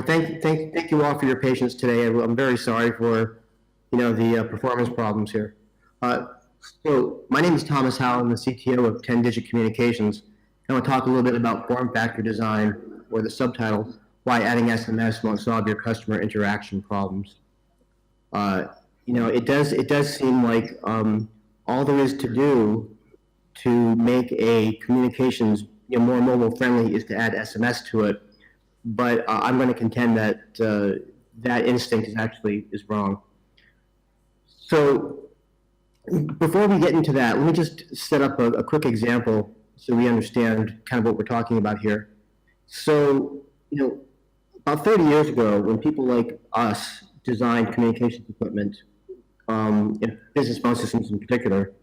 Well, thank you all for your patience today. I'm very sorry for, the performance problems here. So my name is Thomas Howe. I'm the CTO of 10 Digit Communications. I want to talk a little bit about form factor design, or the subtitle, why adding SMS won't solve your customer interaction problems. It does seem like all there is to do to make a communications more mobile friendly is to add SMS to it. But I'm going to contend that that instinct is wrong. So before we get into that, let me just set up a quick example so we understand kind of what we're talking about here. So, about 30 years ago, when people like us designed communications equipment, in business phone systems in particular,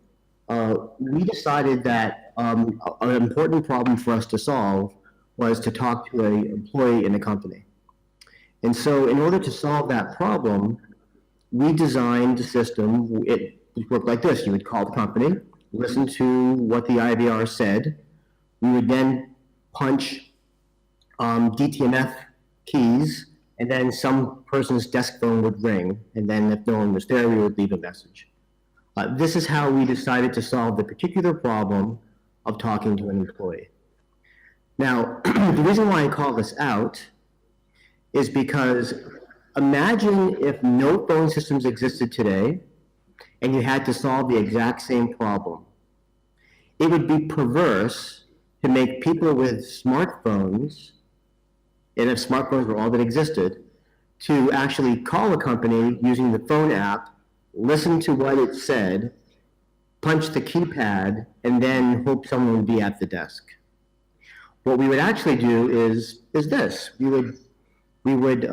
we decided that an important problem for us to solve was to talk to an employee in a company. And so in order to solve that problem, we designed a system. It worked like this. You would call the company, listen to what the IVR said. We would then punch DTMF keys, and then some person's desk phone would ring, and then if no one was there, we would leave a message. This is how we decided to solve the particular problem of talking to an employee. Now, the reason why I call this out is because imagine if no phone systems existed today and you had to solve the exact same problem. It would be perverse to make people with smartphones, and if smartphones were all that existed, to actually call a company using the phone app, listen to what it said, punch the keypad, and then hope someone would be at the desk. What we would actually do is this. We would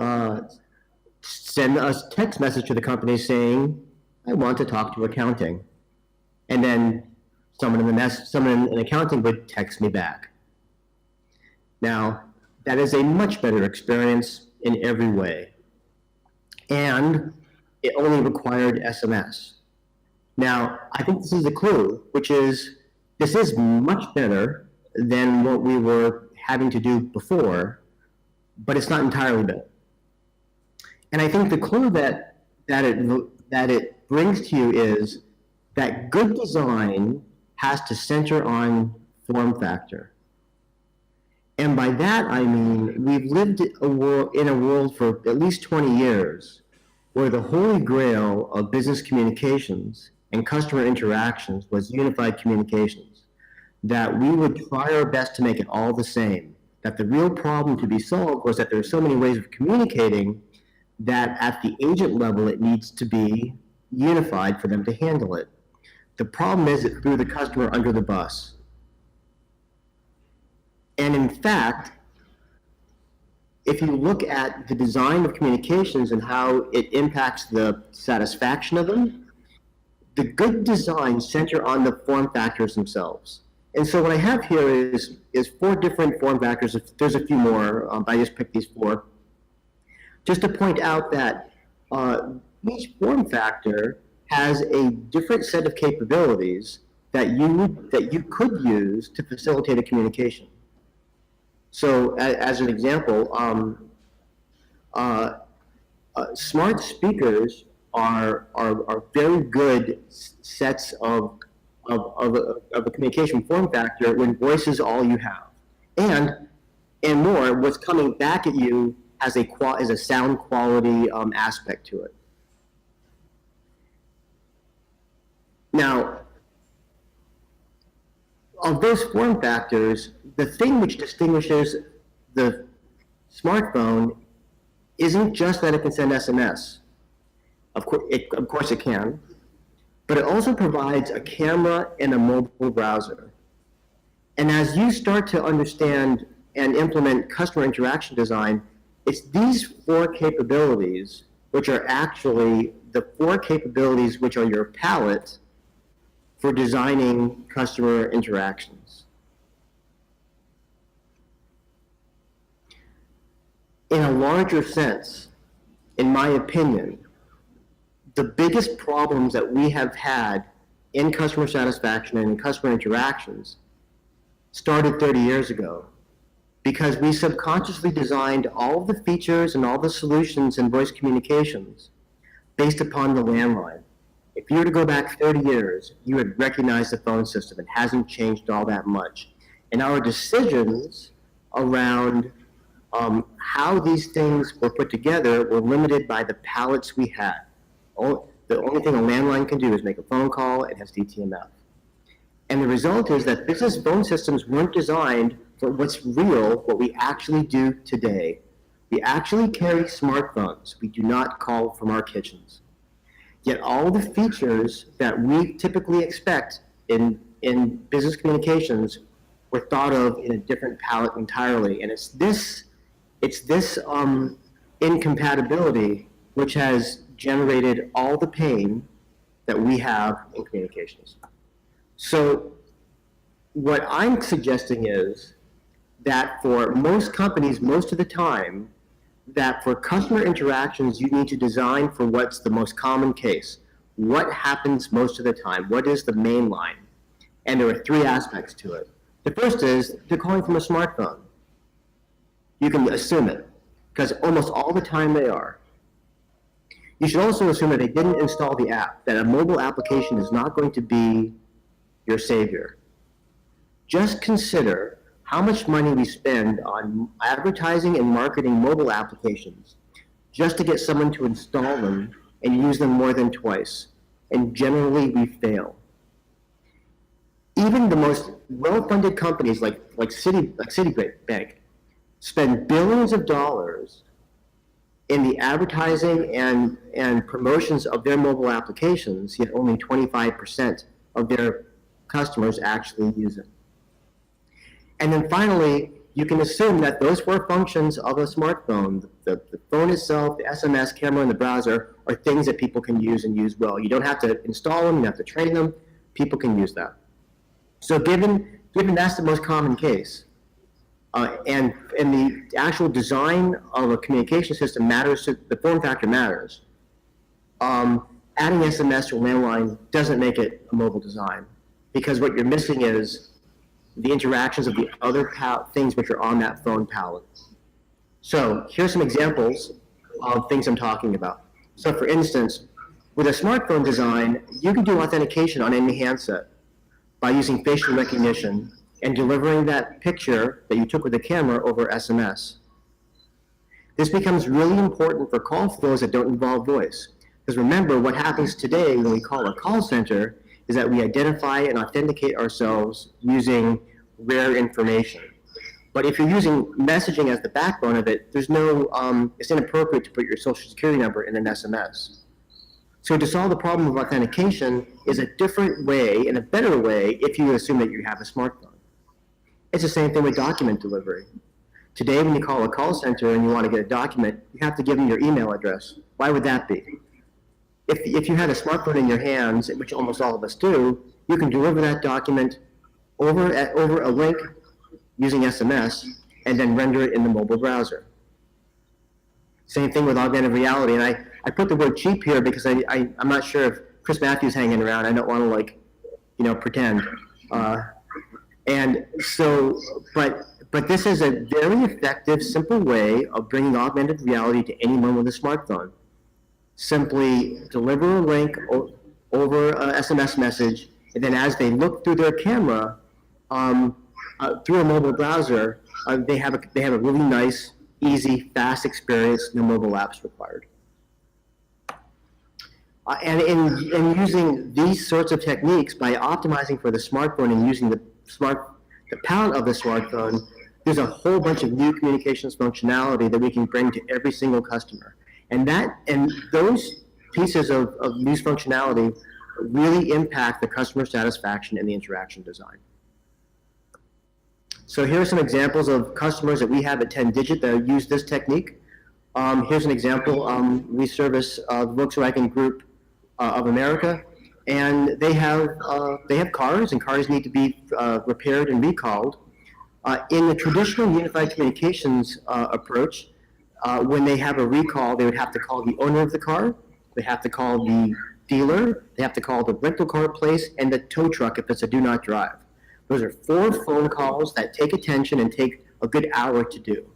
send a text message to the company saying, I want to talk to accounting. And then someone in accounting would text me back. Now, that is a much better experience in every way. And it only required SMS. Now, I think this is a clue, which is this is much better than what we were having to do before, but it's not entirely better. And I think the clue that it brings to you is that good design has to center on form factor. And by that I mean we've lived in a world for at least 20 years where the holy grail of business communications and customer interactions was unified communications, that we would try our best to make it all the same, that the real problem to be solved was that there are so many ways of communicating that at the agent level it needs to be unified for them to handle it. The problem is it threw the customer under the bus. And in fact, if you look at the design of communications and how it impacts the satisfaction of them, the good designs center on the form factors themselves. And so what I have here is 4 different form factors. There's a few more, but I just picked these 4. Just to point out that each form factor has a different set of capabilities that you could use to facilitate a communication. So as an example, smart speakers are very good sets of a communication form factor when voice is all you have, and more, what's coming back at you has a sound quality aspect to it. Now, of those form factors, the thing which distinguishes the smartphone isn't just that it can send SMS. Of course it can, but it also provides a camera and a mobile browser. And as you start to understand and implement customer interaction design, it's these 4 capabilities which are actually the 4 capabilities which are your palette for designing customer interactions. In a larger sense, in my opinion, the biggest problems that we have had in customer satisfaction and in customer interactions started 30 years ago. because we subconsciously designed all of the features and all the solutions in voice communications based upon the landline. If you were to go back 30 years, you would recognize the phone system. It hasn't changed all that much. And our decisions around how these things were put together were limited by the palettes we had. The only thing a landline can do is make a phone call. It has DTMF. And the result is that business phone systems weren't designed for what's real, what we actually do today. We actually carry smartphones. We do not call from our kitchens. Yet all the features that we typically expect in business communications were thought of in a different palette entirely. And it's this incompatibility which has generated all the pain that we have in communications. So what I'm suggesting is that for most companies, most of the time, that for customer interactions, you need to design for what's the most common case. What happens most of the time? What is the main line? And there are three aspects to it. The first is they're calling from a smartphone. You can assume it, because almost all the time they are. You should also assume that they didn't install the app, that a mobile application is not going to be your savior. Just consider how much money we spend on advertising and marketing mobile applications just to get someone to install them and use them more than twice. And generally we fail. Even the most well-funded companies like Citibank spend billions of dollars in the advertising and promotions of their mobile applications, yet only 25% of their customers actually use it. And then finally, you can assume that those four functions of a smartphone, the phone itself, the SMS, camera, and the browser, are things that people can use and use well. You don't have to install them, you don't have to train them, people can use that. So given that's the most common case, and the actual design of a communication system matters, the form factor matters, adding SMS to a landline doesn't make it a mobile design, because what you're missing is the interactions of the other things which are on that phone palette. So here's some examples of things I'm talking about. So for instance, with a smartphone design, you can do authentication on any handset by using facial recognition and delivering that picture that you took with the camera over SMS. This becomes really important for call flows that don't involve voice. Because remember, what happens today when we call a call center is that we identify and authenticate ourselves using rare information. But if you're using messaging as the backbone of it, there's no, it's inappropriate to put your social security number in an SMS. So to solve the problem of authentication is a different way and a better way if you assume that you have a smartphone. It's the same thing with document delivery. Today, when you call a call center and you want to get a document, you have to give them your email address. Why would that be? If you had a smartphone in your hands, which almost all of us do, you can deliver that document over a link using SMS and then render it in the mobile browser. Same thing with augmented reality. And I put the word cheap here because I'm not sure if Chris Matthews hanging around. I don't want to pretend. And so, but this is a very effective, simple way of bringing augmented reality to anyone with a smartphone. Simply deliver a link over an SMS message, and then as they look through their camera, through a mobile browser, they have a really nice, easy, fast experience, no mobile apps required. And in using these sorts of techniques, by optimizing for the smartphone and using the palette of the smartphone, there's a whole bunch of new communications functionality that we can bring to every single customer. And those pieces of new functionality really impact the customer satisfaction and the interaction design. So here are some examples of customers that we have at 10Digit that use this technique. Here's an example. We service the Volkswagen Group of America, and they have cars, and cars need to be repaired and recalled. In the traditional unified communications approach, when they have a recall, they would have to call the owner of the car, they have to call the dealer, they have to call the rental car place, and the tow truck if it's a do not drive. Those are 4 phone calls that take attention and take a good hour to do.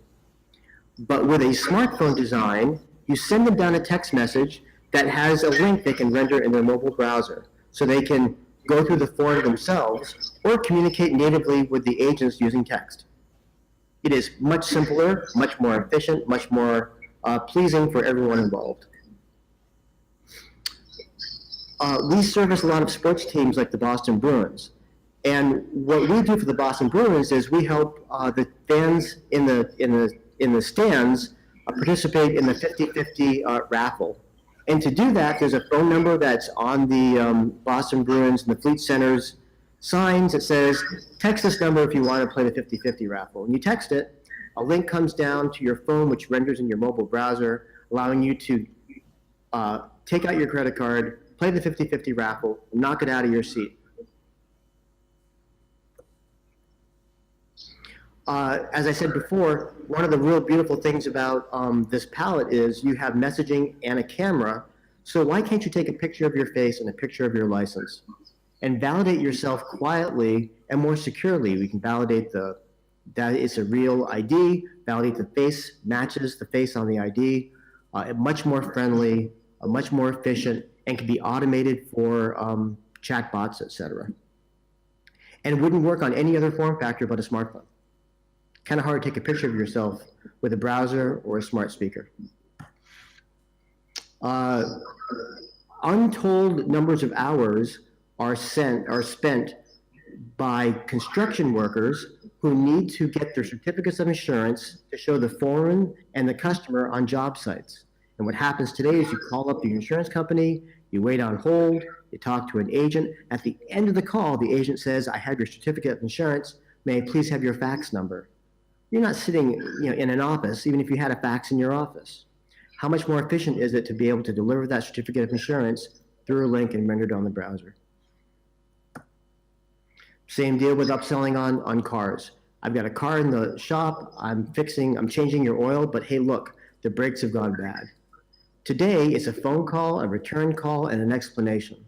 But with a smartphone design, you send them down a text message that has a link they can render in their mobile browser, so they can go through the form themselves or communicate natively with the agents using text. It is much simpler, much more efficient, much more pleasing for everyone involved. We service a lot of sports teams like the Boston Bruins. And what we do for the Boston Bruins is we help the fans in the stands participate in the 50-50 raffle. And to do that, there's a phone number that's on the Boston Bruins and the Fleet Center's signs that says, text this number if you want to play the 50-50 raffle. And you text it, a link comes down to your phone, which renders in your mobile browser, allowing you to take out your credit card, play the 50-50 raffle, and knock it out of your seat. As I said before, one of the real beautiful things about this palette is you have messaging and a camera. So why can't you take a picture of your face and a picture of your license and validate yourself quietly and more securely? We can validate that it's a real ID, validate the face matches the face on the ID, much more friendly, much more efficient, and can be automated for chatbots, etc. And it wouldn't work on any other form factor but a smartphone. Kind of hard to take a picture of yourself with a browser or a smart speaker. Untold numbers of hours are spent by construction workers who need to get their certificates of insurance to show the foreman and the customer on job sites. And what happens today is you call up the insurance company, you wait on hold, you talk to an agent. At the end of the call, the agent says, I have your certificate of insurance. May I please have your fax number? You're not sitting in an office, even if you had a fax in your office. How much more efficient is it to be able to deliver that certificate of insurance through a link and rendered on the browser? Same deal with upselling on cars. I've got a car in the shop, I'm changing your oil, but hey, look, the brakes have gone bad. Today, it's a phone call, a return call, and an explanation.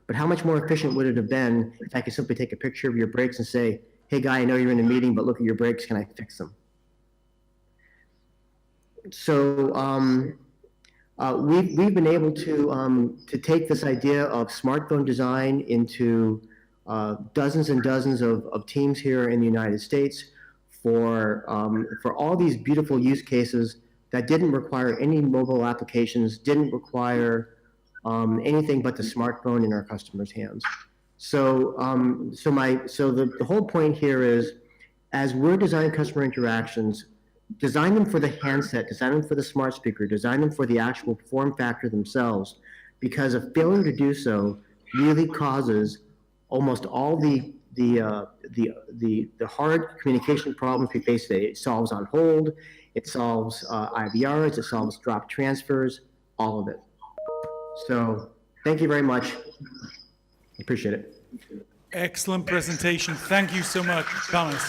But how much more efficient would it have been if I could simply take a picture of your brakes and say, hey guy, I know you're in a meeting, but look at your brakes, can I fix them? So we've been able to take this idea of smartphone design into dozens and dozens of teams here in the United States for all these beautiful use cases that didn't require any mobile applications, didn't require anything but the smartphone in our customers' hands. So, the whole point here is, as we're designing customer interactions, design them for the handset, design them for the smart speaker, design them for the actual form factor themselves, because a failure to do so really causes almost all the hard communication problems we face today. It solves on hold, it solves IVRs, it solves drop transfers, all of it. So, thank you very much. Appreciate it. Excellent presentation. Thank you so much, Thomas.